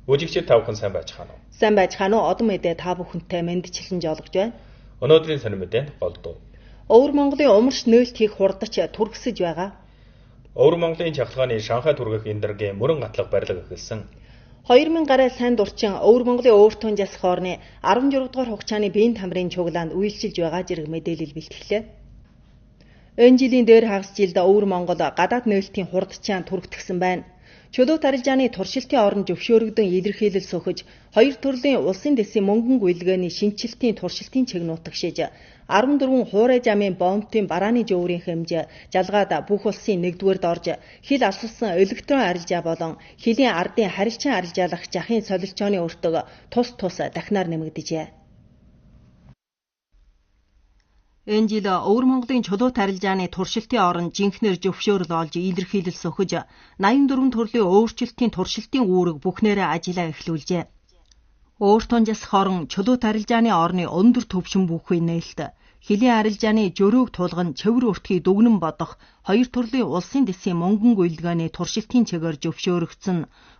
Үжигчид та бүхэн сайн байцгаана уу? Сайн байцгаана уу? Одон мэдээ та бүхэнтэй мэндчилэн жолгож байна. Өнөөдрийн сонир мэдээнд голдуу. Өвөр Монголын умарч нөөлт хийх хурдач түргсэж байгаа. Өвөр Монголын чахалгааны Шанхай түргэх эндаргийн мөрөн гатлах барилга эхэлсэн. 2000 гаруй сайн дурчин Өвөр Монголын Өөртөн Жасах орны 16 дугаар хугацааны биеийн тамирын чуглаанд үйлчилж байгаа зэрэг мэдээлэл бэлтгэлээ. Энэ жилийн дээр хагас жилд Өвөр Монгол гадаад нөөлтийн хурдчаан түргэтгсэн байна. Чулуут арилжааны туршилтын орон зөвшөөрөгдөн илэрхийлэл сөхөж, хоёр төрлийн улсын дэсийн мөнгөн гүйлгээний шинжилтийн туршилтын чиг нутагшиж, 14 хуурай жамын бомбын барааны жөөрийн хэмжээ жалгаад бүх улсын нэгдүгээрд орж, хил алсалсан электрон арилжаа болон хилийн ардын харилцан арилжаалах жахын солилцооны өртөг тус дахинаар нэмэгдэжээ. Энэ жил Өвөр Монголын чулуут арилжааны туршилтын орон жинхнэр зөвшөөрөл олж илэрхийлэл сөхөж 84 төрлийн өөрчлөлтийн туршилтын үүрэг бүхнээрээ ажиллаа эхлүүлжээ. Өөртөн Жасах орон чулуут арилжааны орны өндөр төвшин бүхий нээлт, хилийн арилжааны жөрөөг тулган цэвэр өртгийг дүгнэн бодох хоёр төрлийн улсын дэсийн мөнгөн гүйлгээний туршилтын чигээр зөвшөөрөгдсөн,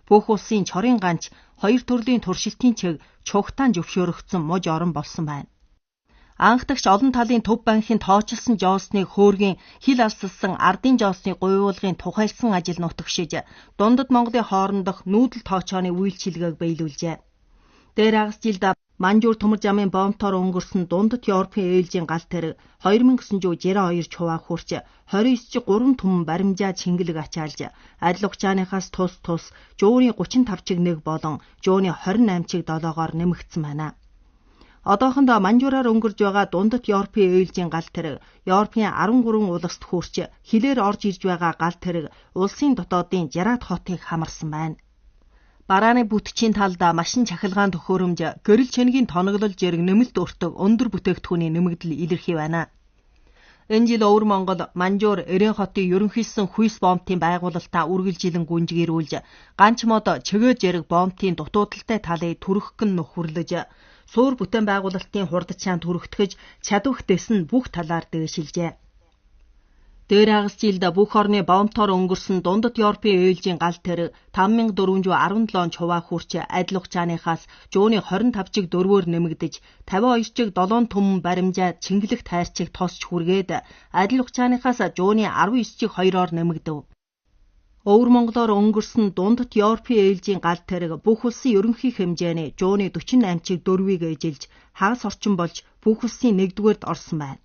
бүх улсын чорын ганч хоёр төрлийн туршилтын чиг чухтаан зөвшөөрөгдсөн муж орон болсон байна. Анхдагч олон талын төв банкын тоочилсан жоосныг хөөргийн хил алсалсан ардын жоосны гуйвуулгын тухайлсан ажил нутагшиж, дундад Монголын хоорондох нүүдэл тоочооны үйлчилгээг биелүүлжээ. Дээр хагас жилд Манжуур төмөр жамын бомбтоор өнгөрсөн дундад Европын ээлжийн гал тэрэг 2962 чуваа хүрч 29-3 түмэн баримжаа чингэлэг ачаалж, адил ухчааныхаас тус жуурын 35 чиг 1 болон жууны 28 чиг 7-оор нэмэгдсэн байна. Одоохондоо Манжуураар өнгөрж байгаа дундад Европын ээлжийн гал тэрэг Европын 13 улсад хүрч хилээр орж ирж байгаа гал тэрэг улсын дотоодын Жараад хотыг хамарсан байна. Барааны бүтчийн талдаа машин чахалгаан төхөөрөмж, гэрэл чэнгийн тоноглол зэрэг нэмэлт өртөг өндөр бүтээгдэхүүний нэмэгдэл илэрхий байна. Энэ жил Өвөр Монгол Манжуур Эрен хотын ерөнхийдсөн хүйс бомбын байгуулалтаа үргэлжилэн гүнжгийрүүлж, ганч мод чигээр зэрэг бомбын дутуудалтай талыг түргэх гэн нөхөрлөж, суур бүтээн байгуулалтын хурдчаан түргтгэж, чадвах дэс нь бүх талаар дээшилжээ. Дээр хагас жилд бүх орны бомбтоор өнгөрсөн дундад Европын ээлжийн гал тэрэг 5417 чуваа хүрч, адил ухчааныхаас жууны 25 чиг 4-өөр нэмэгдэж, 52 чиг 7 түмэн баримжаа чингэлэг тайрчиг тосч хүргээд, адил ухчааныхаас жууны 19 чиг 2-оор нэмэгдэв. Өвөр Монголоор өнгөрсөн дундад Европын ээлжийн гал тэрэг бүх улсын ерөнхий хэмжээний жууны 48 чиг 4-ийг эжилж, хагас орчин болж бүх улсын нэгдүгээрд орсон байна.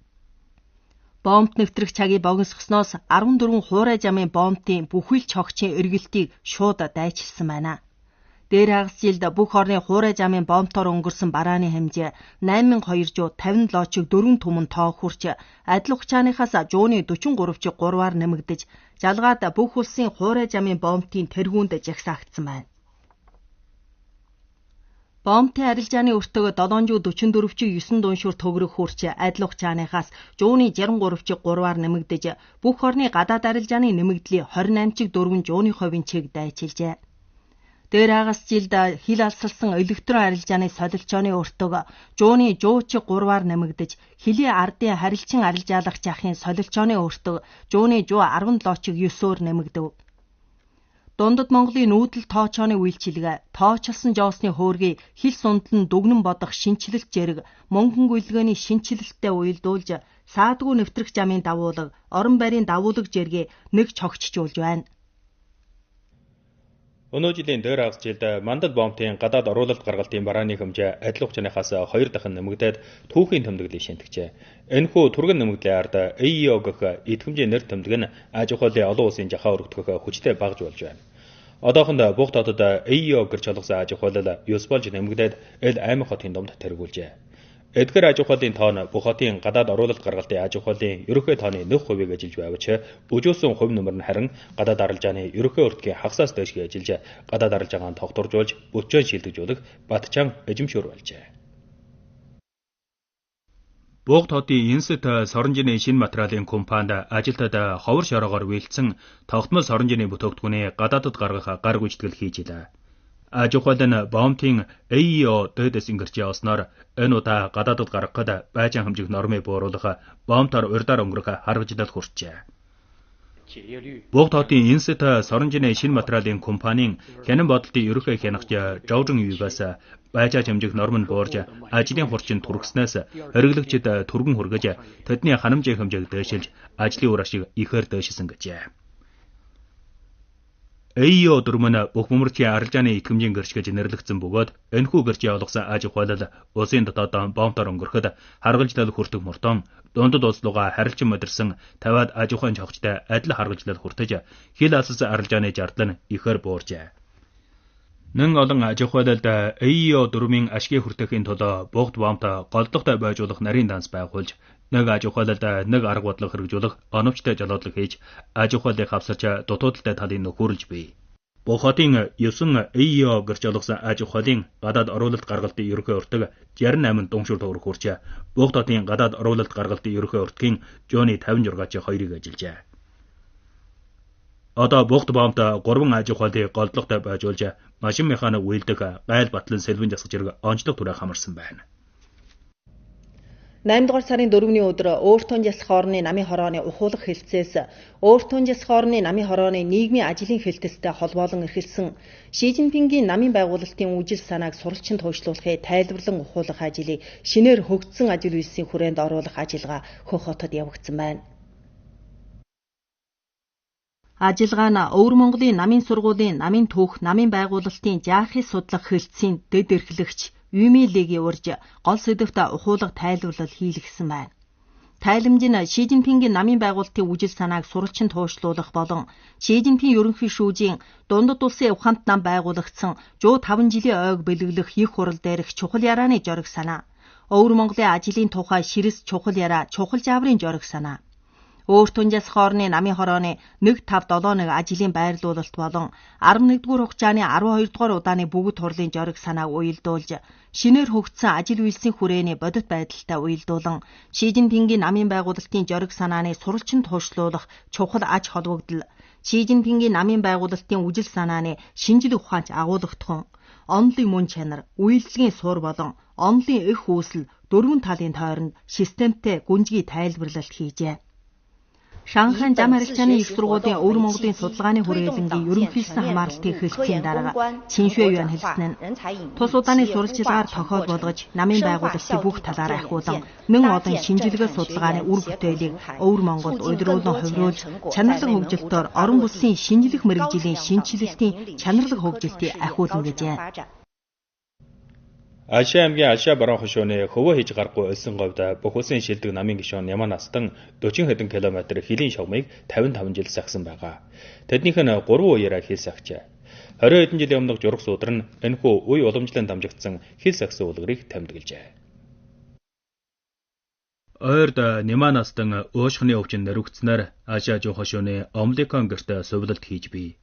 Бомб нэвтрэх цагийг богиносгосноос 14 хуурай жамын бомбын бүхэл цогцын эргэлтийг шууд дайчилсан байна. Дээр хагас жилд бүх орны хуурай жамын бомбтоор өнгөрсөн барааны хэмжээ 8257 чиг 4 түмэн тоо хүрч, адил ухчааныхаас жууны 43 чиг 3-аар нэмэгдэж, жалгаад бүх улсын хуурай жамын бомбын тэргүүнд жагсаагдсан байна. Бомбын арилжааны өртөг 744 чиг 9 дуншуур төгрөг хүрч, адил ухчааныхаас жууны 63 чиг 3-аар нэмэгдэж, бүх орны гадаад арилжааны нэмэгдлийн 28 чиг 4 жууны хувийн чиг дайчилжээ. Дээр хагас жилд хил алсалсан электрон арилжааны солилцооны өртөг жууны 100 чиг 3-аар нэмэгдэж, хилийн ардын харилцан арилжаалах жахын солилцооны өртөг жууны 117 чиг 9-өөр нэмэгдэв. Дундад Монголын нүүдэл тоочооны үйлчилгээ, тоочилсан жоосны хөөргийг хил сундлан дүгнэн бодох шинчилэлт зэрэг мөнгөн гүйлгээний шинчилэлттэй уялдуулж, саадгүй нэвтрэх жамын давуулга, орон байрын давуулга зэргийг нэг цогцжуулж байна. Өнөө жилийн дээр хагас жилд мандал бомбын гадаад оруулалт гаргалтын барааны хэмжээ адил ухчааныхаас 2 дахин нэмэгдээд түүхийн тэмдэглэлийг шинтгэжээ. Энэхүү түргэн нэмэгдлийн ард ЭИО гэх идэвхжийн нэр тэмдэг нь аж ахуйлын олон улсын жахаа өргөдгөх хүчтэй багж болж байна. Одоохондоо бүх хотод ЭИО гэрч олгосон аж ахуйлал ёс болж нэмэгдээд Эл аймаг хотын дунд тэргүүлжээ. Эдгээр аж ахуйлын тоон бүх хотын гадаад оруулалт гаргалтын аж ахуйлын ерөнхий тооны 1% ажиллаж байвч, өжөөсөн хувь нэмэр нь харин гадаад арилжааны ерөнхий өртгийн хагасаас дээшгээ ажиллаж, гадаад арилжаагаа тогтворжуулж, өчөөн шилдэгжүүлэх Батчаан эжимшүүр болжээ. Богд хотын Инсэт соронжины шинэ материалын компанид ажилтнууд ховор шороогоор вэлдсэн тогтмол соронжины бүтээгдэхүүний гадаадд гаргах гар гүйцэтгэл хийж илаа. Аж ахуйл нь бомбын ЭИО дэдэс ингэрч явснаар энэ удаа гадаадд гаргахад байжин хэмжих нормыг бууруулах, бомбоор урьдаар өнгөрөх харгажилал хүрчээ. Богд хотын Инсет соронжины шинэ материалын компанийн хянан бодолтын ерөнхий хянагч Жовжин Югаас байжаа хэмжих норм нь буурж ажлын хурчин түргэснээс хориглогчид түргэн хүргэж тэдний ханамжийн хэмжээг дэвшилж ажлын үр ашиг ихээр дэвшилсэн гэжээ. AEO дөрмөн бүх бөмбөрчийн арилжааны итгэмжийн гэрч гэж нэрлэгдсэн бөгөөд энэхүү гэрчийн олгосон аж ахуйлал улсын дотоод бомбоор өнгөрөхөд харгалжлал хүртэх мөртөө дундад улс руугаа харилчин модэрсэн тавиад аж ахуйн чавчтай адил харгалжлал хүртэж хил алсас арилжааны жардлан ихээр бууржээ. Нэн олон аж ахуйлалд AEO дөрмийн ашгийг хүртэхийн тулд богд бомбт голдогтой байжуулах нарийн данс байгуулж нэг аж ахуйлалд нэг арга бодлого хэрэгжүүлэх оновчтой жалоодлого хийж аж ахуйлыг хавсарч дутуудалтай талын нөхөрлж бий. Бүх хотын 9 AEO гэрч олгосон аж ахуйлын гадаад оруулалт гаргалтын ерөнхий уртаг 68 дуншуур төгрөг хүрч богд хотын гадаад оруулалт гаргалтын ерөнхий уртгийн Жоны 56-ч 2-ыг ажиллажээ. Одоо богд бомбт 3 аж ахуйлыг голдлоготой байжуулж машин механик үйлдэх Гайл Батлан Сэлвэн засаг зэрэг онцлог түрээ хамарсан байна. 8 дугаар сарын 4-ний өдөр Өөртөн Жасах орны намын хорооны ухуулах хэлцээс Өөртөн Жасах орны намын хорооны нийгмийн ажлын хэлтстэй холбоолон эрхэлсэн Ши Жинпингийн намын байгуулалтын үжил санааг суралцсан туйшлуулахыг тайлбарлан ухуулах ажлыг шинээр хөгжсөн ажил үйлсийн хүрээнд оруулах ажиллагаа Хөх хотод явагдсан байна. Ажиллагаа нь Өвөр Монголын намын сургуулийн намын түүх намын байгуулалтын жаахыг судлах хэлтсийн дэд эрхлэгч Юмиléгийн урьж гол сэдвт ухуулга тайлбарлал хийлгэсэн байна. Тайлбарж нь Ши Жинпингийн намын байгуулалтын үжил санааг суралцсан туйшлуулах болон Ши Жинпин ерөнхий шүүжийн дундад улсын ухаанд нам байгуулагдсан 105 жилийн ойг бэлэглэх их хурал дээрх чухал ярааны жориг санаа. Өвөр Монголын ажлын тухай ширэс чухал яраа чухал жаврын жориг санаа. Өөртөн Жасах орны намын хорооны 157 ажлын байрлуулалт болон 11-р хугацааны 12-р удааны бүгд хурлын жориг санааг уялдуулж шинээр хөгжсөн ажил үйлсийн хүрээний бодит байдалтай уялдуулан Ши Жинпингийн намын байгуулалтын жориг санааны суралцсан туйшлуулах чухал аж холбогдол Ши Жинпингийн намын байгуулалтын үжил санааны шинжлэх ухаанч агуулгатхон онолын мөн чанар үйлдэлгийн сур болон онолын их үүсэл дөрвөн талын тойронд системтэй гүнзгий тайлбарлалт хийжээ. Шанхайн зам харилцааны их сургуулийн Өвөр Монголын судалгааны хүрээлэнгийн ерөнхийлсөн хамааралтын хэлтсийн дарга Чиншвэ Юан хэлсэн нь тус удааны сурвалжлагаар тохиол болгож намын байгуулалтын бүх талаар ахиулан мөн олон шинжилгээ судалгааны үр бүтээлийг Өвөр Монголд удирдуулан хувируулж чанарлаг хөгжилтөөр орон бүсийн шинжлэх мэргэжлийн шинжилэлтийн чанарлаг хөгжилтийг ахиулна гэжээ. Ашаа аймгийн Ашаа баруун хошууны хөвөө хийж гарахгүй олсон говьд бүх улсын шилдэг намын гишүүн Няман Настан 40 хэдэн километр хилийн шугамыг 55 жил сахсан байгаа. Тэднийх нь 3 уяраа хил сахжээ. 20 хэдэн жилийн өмнөх журах суудар нь энэхүү үе уламжлан дамжигдсан хил сахсан улгыг тамдиглжээ. Ойрд Няман Настан уушхны өвчин нэрвэгцнээр Ашаа жоо хошууны Омликон гэрт сувлалт хийж бий.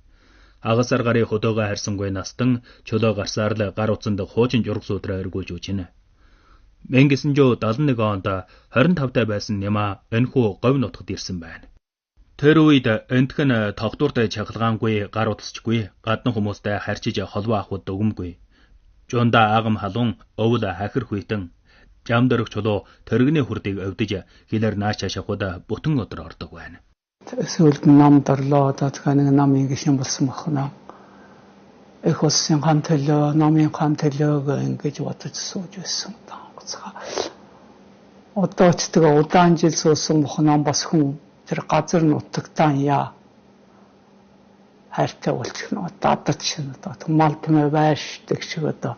Агасар гарын хөдөөгөө харьсангүй Настан чөлөө гарсаар л гар утсанд хуучин жураг суудраа эргүүлж үжинэ. 1971 онд 25-тай байсан Нямаа энэхүү говь нутагт ирсэн байна. Тэр үед энтхэн тогтвортой чахалгаангүй гар утасчгүй гадны хүмүүстэй харьчиж холбоо авахд өгөмгүй. Жунда агам халуун өвөл хахир хүйтэн жам дөрөх чулуу тэрэгний хүрдийг өвдөж хилээр нааш шашахад бүтэн өдөр ордог байна. Эсвэл нам дарлоо датханы намын гişэн болсон бохно. Их улсын хан төлөө, намын хан төлөөг ингэж бодож сууж байсан таацгаа. Одоо ч тэгээ удаан жил суусан бохно бас хүн тэр газар нутагтаа яа. Хайртай болчихно. Дадад шин одоо мал түмэ байшдаг шиг одоо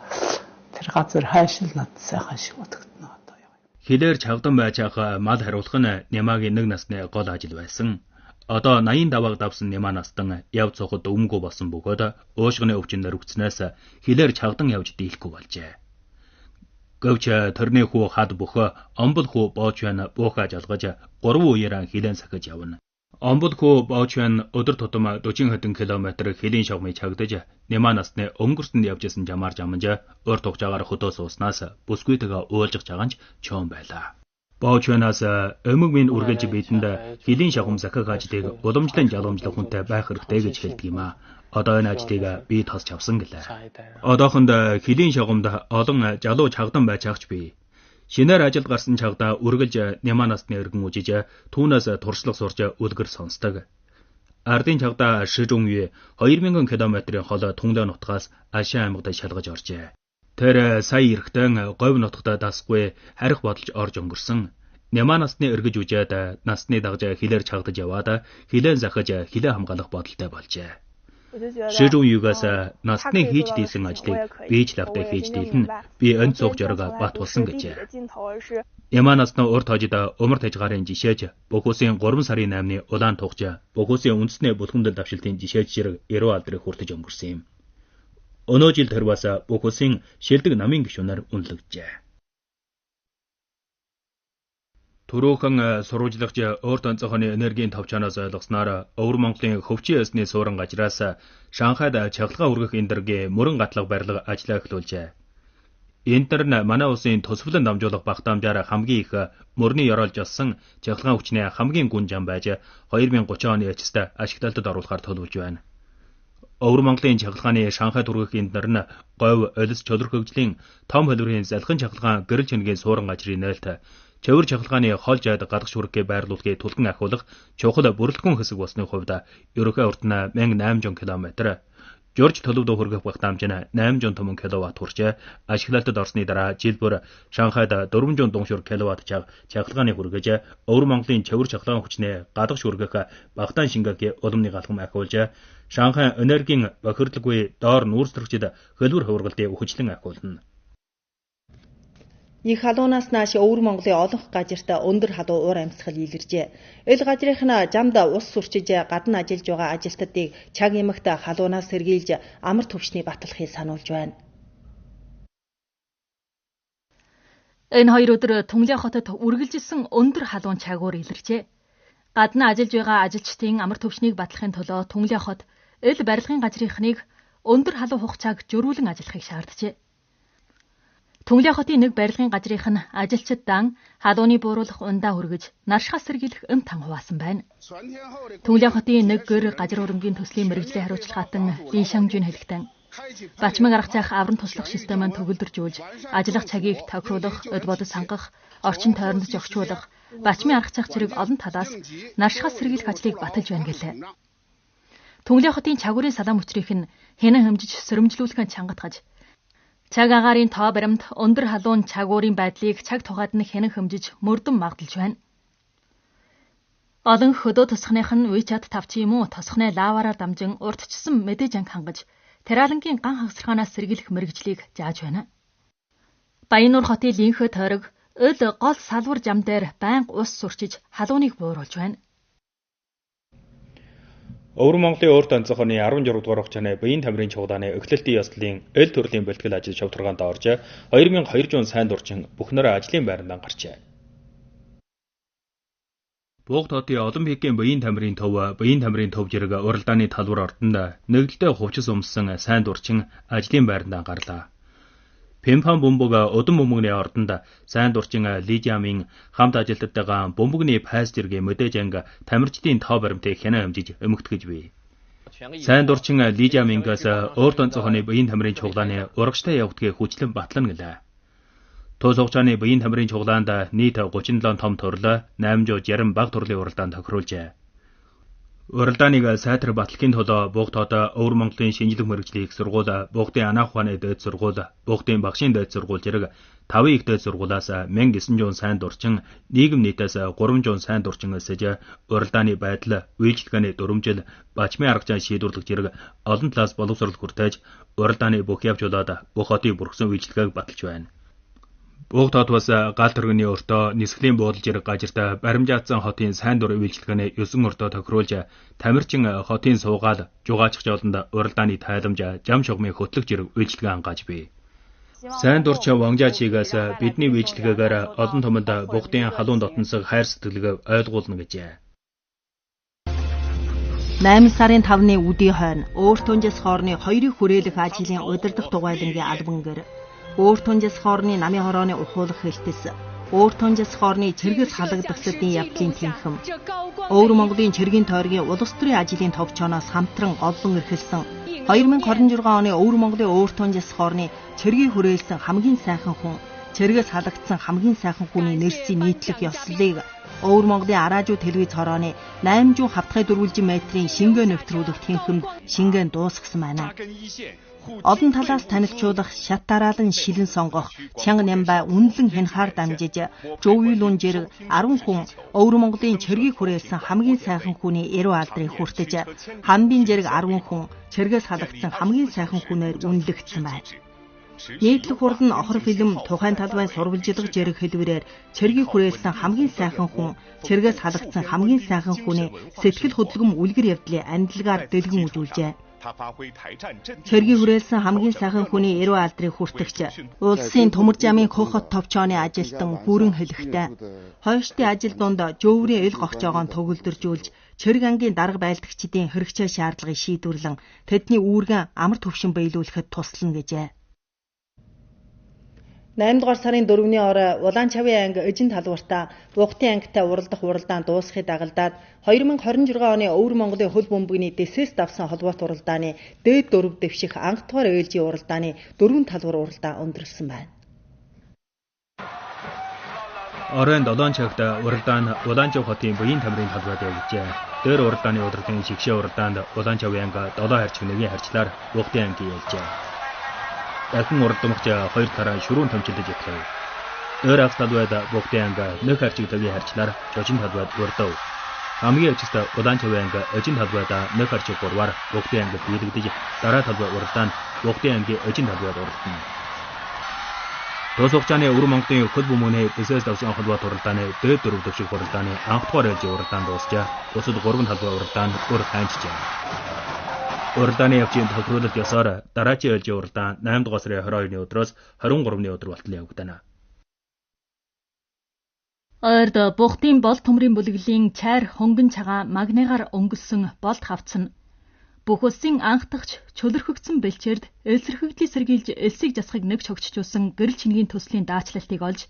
тэр газар хайшил над сайхан шиг бодогдно одоо яа. Хилээр чавдан байж байгаа мал хариулах нь Нямаагийн нэг насны гол ажил байсан. Одоо 80 давааг давсан Няман Настан яв цоход өвмгөө болсон бөгөөд уушгины өвчин нэрвгцнээс хилээр чавдан явж дийлэхгүй болжээ. Говьч төрний хүү хад бөхөө омбол хүү бооч байна буухаа жалгаж 3 уяраа хилэн сахиж явна. Омбол хүү бооч байна өдөр тутам 40 хэдэн километр хилийн шугамыг чагдаж Няман Настны өнгөрсөнд явжсэн жамаар жамж урт хугацаагаар хөдөө сууснаас бүсгүйтэйгээ уулзах чаганч чоон байлаа. Боочванаас өмг минь үргэлж бидэнд хилийн шахам захаг ажлыг уламжлан жалуумжлах хүнтэй байх хэрэгтэй гэж хэлдэг юм а. Одоо энэ ажлыг би тосч авсан гэлээ. Одоохонд хилийн шахамд олон жалуу чагдан байж агч би. Шинээр ажилд гарсан чагда үргэлж Няман Настны эргэн үжиж түүнээс туршлага сурж үлгэр сонсдог. Ардын чавда Шижунюе 2000 км-ийн хол Тунлэ нутгаас Ашин аймагт шалгаж оржээ. Тэр сая эрэхтэн говь нутагт дасгүй харих бодолж орж өнгөрсөн. Нямаа насны эргэж үжээд насны дагж хилээр чагдаж яваад хилэн захаж хилээ хамгаалах бодолтой болжээ. Шижунюгаас насны хийж дийсэн ажлыг бийж лавтай хийж дийлэн би өн цуг жорог бат болсон гэжээ. Нямаа насны урт хожид өмөр тажгаарын жишээж Бөхөсийн 3 сарын 8-ны улаан тухж Бөхөсийн үндэсний булхамдал давшилтын жишээж зэрэг 90 алдрыг хүртэж өнгөрсөн юм. Өнөө жил тэр бас Бөхөсийн шилдэг намын гишүүнээр үнэлэгджээ. Түрүүхэн сурвалжлагч урт онцгойн энергийн товчоноос ойлгосноор Өвөр Монголын хөвчин ясны суурин газраас Шанхайд чахалгаа үргэх энерги мөрөн гатлаг барилга ажиллаа эхлүүлжээ. Энтер нь манай улсын төсвөлн дамжуулах багтаамжаар хамгийн их мөрний ёроолж олсон чахалгаа хүчний хамгийн гүн зам байж 2030 оны эцэст ашиглалтад оруулахар төлөвлөж байна. Өвөр Монголын чахалгааны Шанхайд үргэх энтер нь говь, олис, чөлөр хөгжлийн том хөлбөрийн залхин чахалгаан гэрэл чангийн суурин газрын нээлт Чөвөр чахалгааны хол жаад гадагш хүргэхээ байрлуулахыг түлхэн ахиулах чухал бүрэлдэхүүн хэсэг болсны хувьд ерөнхий урт нь 1800 км, Жорж төлөвдөө хүргэх багтаамж нь 800 кВт хүрчээ. Ашиглалтад орсны дараа жил бүр Шанхайд 400 дуншур кВт чахалгааны хүргэж Өвөр Монголын чөвөр чахалгаан хүчнээ гадагш хүргэх багтаан шингээгийн улмны галхам ахиулж Шанхай энергийн бохирдолгүй доор нүүрсрэгчд хөлбөр хувиргалтыг өгчлэн ахиулна. Нэг халуунаас нааш Өвөр Монголын олонх газарт өндөр халуун уур амьсгал илэржээ. Ил газрынх нь замд ус сурчиж гадна ажиллаж байгаа ажилтнуудыг чаг эмэгт халуунаас сэргийлж амар төвчний баталхыг сануулж байна. Энэ хоёр өдөр Тунлэ хотод үргэлжилсэн өндөр халуун чагуур илэржээ. Гадна ажиллаж байгаа ажилчдын амар төвчнийг батлахын төлөө Тунлэ хот ил барилгын газрынхныг өндөр халуун хугацааг зөрүүлэн ажиллахыг шаарджээ. Тунлэ хотын нэг барилгын газрынх нь ажилчид дан халууны бууруулах ундаа хүргэж наршихаас сэргийлэх эм тан хуваасан байна. Тунлэ хотын нэг гэр газар өрөмгийн төслийн мэргэжлийн хариуцлагаатан Ли Шанgjun хэлэхдээ бачмаг арга цаах аврам туслах системийг төгөлдржүүлж ажиллах цагийг тохируулах, өд бодож сангах, орчин тойронд зохицуулах, бачмын арга цаах зэрэг олон талаас наршихаас сэргийлэх ажлыг баталж байна гэлээ. Тунлэ хотын чагуурын салаам хүчрийнх нь хянан хэмжиж сөрөмжлүүлэхën чангатгаж цаг агаарын тоо баримт өндөр халуун чагуурын байдлыг цаг тугаад нь хянан хэмжиж мөрдөн магдалж байна. Олон хөдөө тосхных нь WeChat 5 ч юм уу тосхны лаваараар дамжин урдчсан мэдээж анги хангаж Тэралангийн ган хагасраханаас сэргийлэх мэргэжлийг зааж байна. Баяннуур хотын линхэ тойрог ил гол салвар зам дээр байнга ус сурчиж халууныг бууруулж байна. Өвөр Монголын урт онцгойн 16 дугаар хугацааны Баян тамирын чугдааны эхлэлтийн ёслолын эл төрлийн бэлтгэл ажил шавтаргаанд орж 2200 сайн дурчин бүхнээр ажлын байранд гарчээ. Буугд хотын Олимпикийн Баян тамирын төв зэрэг уралдааны талбар ордонд нэгдэлтэй хувцас өмссөн сайн дурчин ажлын байранд гарлаа. Пемпан бөмбөг удам бөмбөгний ордонд сайн дурчин Лижамын хамт ажилтнуудаа бөмбөгний пайс зэргийн мэдээж анги тамирчдын тоо баримтыг хянан хэмжиж өмгтгөж бий. Сайн дурчин Лижамингаас урт онцгойн Баян тамирын чугдааны урагштай явагдгийг хүчлэн батлана гэлээ. Тус хугацааны Баян тамирын чугдаанд нийт 37 том төрөл 860 бага төрлийн уралдаан тохируулжээ. Уралдааныг сайтар батлахын төлөө Буугд хот Өвөр Монголын шинжлэх мэргэжлийн их сургууль, Буугдын анаах ухааны дээд сургууль, Буугдын багшийн дээд сургууль зэрэг 5 их дээд сургуулиас 1900 сайн дурчин, нийгэм нийтээс 300 сайн дурчин өсөж, уралдааны байдал, үйлчлэгээний дүрмжил, бачмын арга зам шийдвэрлэх зэрэг олон талаас боловсрол хүртээж, уралдааны бүх явжуулаад бүх хотын бүрхсэн үйлчлэгээг баталж байна. Буугд хот бас гал төргөний өртөө нисгэлийн буудал зэрэг газарт баримжаатсан хотын сайн дур үйлчлэгээний 9 өртөө тохируулж тамирчин хотын суугаал жугаачих жолонд уралдааны тайламж зам шугмын хөтлөх зэрэг үйлчлэгээ ангааж бий. Сайн дурчин Вангжачигаас бидний үйлчлэгээгээр олон томд Буугдын халуун дотносог хайр сэтгэлгээ ойлгуулна гэжээ. 8 сарын 5-ны үдийн хойно Өөр Тунжис хоорны 2-ыг хүрээлэх ажлын удирдах дугайлангийн албан гэр Өөр Тунжис хоорны намын хорооны ухуулах хэлтэс, Өөр Тунжис хоорны цэргэл халагдагсдын явдлын тэнхэм, Өвөр Монголын цэргийн тойргийн улс төрийн ажлын товчооноос хамтран олон эрхэлсэн 2026 оны Өвөр Монголын Өөр Тунжис хоорны цэргийг хүрээлсэн хамгийн сайхан хүн, цэргээс халагдсан хамгийн сайхан хүний нэрсийн нийтлэх ёслолыг Өвөр Монголын Араажуу телевиз хорооны 800 хавтгай дөрвөлжин метрийн шингээ нэвтрүүлэх тэнхимд шингээ дуусгасан байна. Олон талаас танилцуулах, шат дараалан шилэн сонгох, чанга нямбай үнэлэн хянахаар дамжиж, жууйлуун жирэг 10 хүн Өвөр Монголын цэргийг хүрээлсэн хамгийн сайхан хүний эрүү алдрыг хүртэж, хамбин жирэг 10 хүн цэргээс халагдсан хамгийн сайхан хүнээр үнэлэгдсэн байна. Нийтлэг хурал нь охор фильм тухайн талбай сурвалжилга жирэг хэлбэрээр цэргийг хүрээлсэн хамгийн сайхан хүн, цэргээс халагдсан хамгийн сайхан хүний сэтгэл хөдлөм үлгэр явдлын анидлагаар дэлгэн үзүүлжээ. Цэргийг хүрээлсэн хамгийн сайхан хүний эрүү алдрыг хүртэгч улсын төмөр замын хохот товчооны ажилтан бүрэн хэлэхтэй. Хойштын ажил донд жөөврийн ил гогчоогоо төгөлдөржүүлж цэрэг ангийн дарга байлдагчдын хэрэгцээ шаардлагыг шийдвэрлэн тэдний үүргэн амар төвшин биелүүлэхэд туслана гэжээ. 8 дугаар сарын 4-ний орой Улаанчавын анги эжин талбартаа Бугтын ангитай уралдах уралдаан дуусахыг дагалдаад 2026 оны Өвөр Монголын хөл бөмбөгний дэсээс давсан холбоот уралдааны дээд дөрөв дэвших анхдугаар ээлжийн уралдааны 4 талбар уралдаан өндөрлсөн байна. Оройн 7 цагт уралдаан Улаанчав хотын буян тамирын талбайд явжээ. Дээр уралдааны удирдлагын шигшээ уралдаанд Улаанчавын анги 7 харьцаг 1-ийн харьцлаар Бугтын анги ялжээ. Дахин уралдамж 2 тараа шүрүүн томчилж ирлээ. Өөр авс талбайд Бугтын анги 1 харьцаг 5-ийн харьцлаар жожин талбайд урдав. Хамгийн эцэст Улаанчавын анги эжин талбайд 1 харьцаг 3-аар Бугтын анги биелэгдэж дараа талбай уралдаанд Бугтын анги эжин талбайд уралдана. Тус хугацааны Өвөр Монголын хөл бөмбөгний дэсээс давсан холбоот уралдааны дээд дөрөв дэвших уралдааны анх дугаар ээлжийн уралдаан дуусчаа. Бусад 3 талбай уралдаан бүр ханчжээ. Уралдааны явцын тохируулалт ёсоор дараачийн ээлжийн уралдаан 8 дугаар сарын 22-ны өдрөөс 23-ны өдөр болтол явагдана. Ойрд Бугтын бол төмрийн бүлэглэлийн чайр хонгон цагаан магнигаар өнгөлсөн болт хавцсан. Бүх улсын анхдагч чөлөрхөгдсөн бэлчээрд элсэрхэгдлийг сэргийлж элсийг засахыг нэг чогчжуулсан гэрэл чингийн төслийн даачлалтыг олж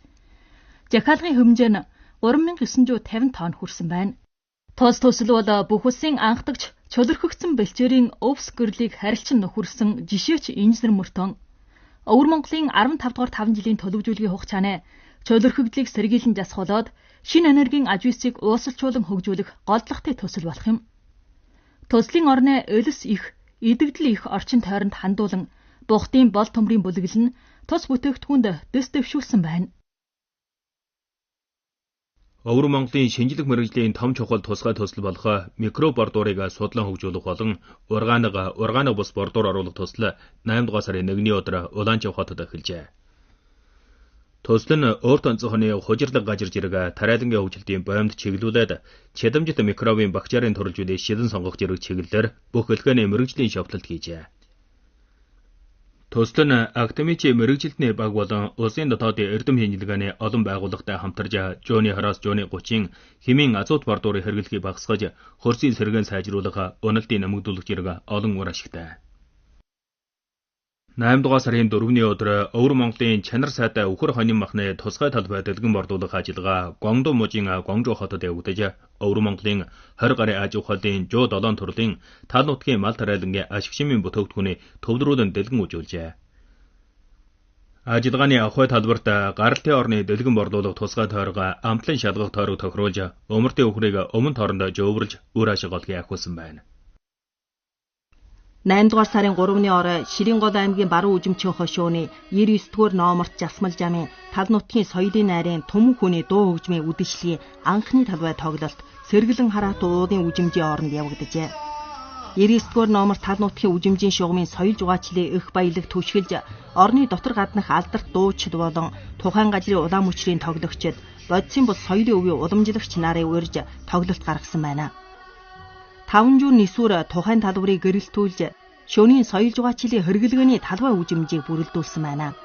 захиалгын хэмжээ нь 3950 тонн хүрсэн байна. Тус төсөл бол бүх улсын анхдагч чөлөрхөгдсөн бэлчээрийн өвс гэрлийг харилцан нөхөрсөн жишээч инженер мөртөн Өвөр Монголын 15 дугаар 5 жилийн төлөвлөжүүлгийн хугацааны чөлөрхөгдлийг сэргийлэн засахлаад шинэ энергийн аж үйлсийг уусалжуулан хөгжүүлэх голдлогтой төсөл болох юм. Төслийн орны элс их, идэгдэл их орчин тойронд хандуулан Бугтын бол төмрийн бүлэглэл нь тус бүтээгдэхүүнд дэс дэвшүүлсэн байна. Өвөр Монголын шинжлэх мэргэжлийн том чухал тусгай төсөл болох микробордуурыг судлан хөгжүүлэх болон органик бус бордуур оруулах төсөл 8 дугаар сарын 1-ний өдөр Улаанчав хотод эхэлжээ. Төсөл нь өөрт онцгойн хужирлаг гажир зэрэг тариалангийн хөгжилтийн боомд чиглүүлээд чадамжит микробын бактерийн төрөлжүүлэх шилэн сонгох зэрэг чиглэлээр бүх хэлхээний мэргэжлийн шавталт хийжээ. Төсөл нь академичийн мэргэжилтний баг болон улсын дотоодын эрдэм шинжилгээний олон байгууллагатай хамтарж жууны хараас жууны 30-ийн хэмийн азот бордуурыг хэрэглэхийг багасгаж хөрсийн сэргээн сайжруулах уналтын нэмэгдүүлэх зэрэг олон үр ашигтай. 8 дугаар сарын 4-ний өдөр Өвөр Монголын чанар сайтай өхөр хонин махны тусгай талбай дэлгэн бордуулах ажиллагаа Гуангдоу мужийн Гуангжоу хотод явагдаж Өвөр Монголын 20 гаруй аж ахуйлын 107 төрлийн тал нутгийн мал тариалангийн ашиг шимийн бүтээгдэхүүний төвлөрүүлэн дэлгэн үзүүлжээ. Ажиллагааны ахуй талбарт гаралтын орны дэлгэн борлуулах тусгай тойрог амтлан шалгах тойрог тохируулж өмөртийн өхрийг өмнө тоорондоо жөөвөрлж үр ашиг олохыг ахиулсан байна. 8 дугаар сарын 3-ны орой Ширэнгол аймгийн баруун үжимчийн хошууны 99-р номерт Жасмал жамын тал нутгийн соёлын найрын Төмөн хүний дуу хөгжмийн үдэшлэгийн анхны талбай тоглолт Сэргэлэн хараат уудын үжимжийн оронд явагджээ. 99-р номерт тал нутгийн үжимжийн шугамын соёл жугаачлалын их баялаг түшгэлж орны дотор гаднах алдарт дуучид болон тухайн газрын улаан мөчрийн тоглогчид бодисын бус соёлын өвийн уламжлагч нарыг урьж тоглолт гаргасан байна. 5 жуун нисүр тухайн талбарыг гэрэлтүүлж шөнийн соёл жугаачлалын хэрэглгээний талбай үжимжийг бүрэлдүүлсэн байна.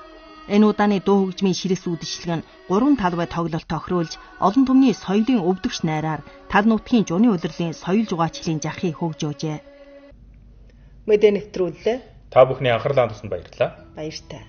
Энэ удааны дуу хөгжмийн ширэс үдшилэг нь 3 талбай тоглолт тохируулж олон түмний соёлын өвдөгч найраар тал нутгийн жуны улирлын соёл жугаачлалын жахыг хөгжөөжээ. Мэдээ нэвтрүүллээ. Та бүхний анхаарлаа хандсанд баярлалаа. Баяртай.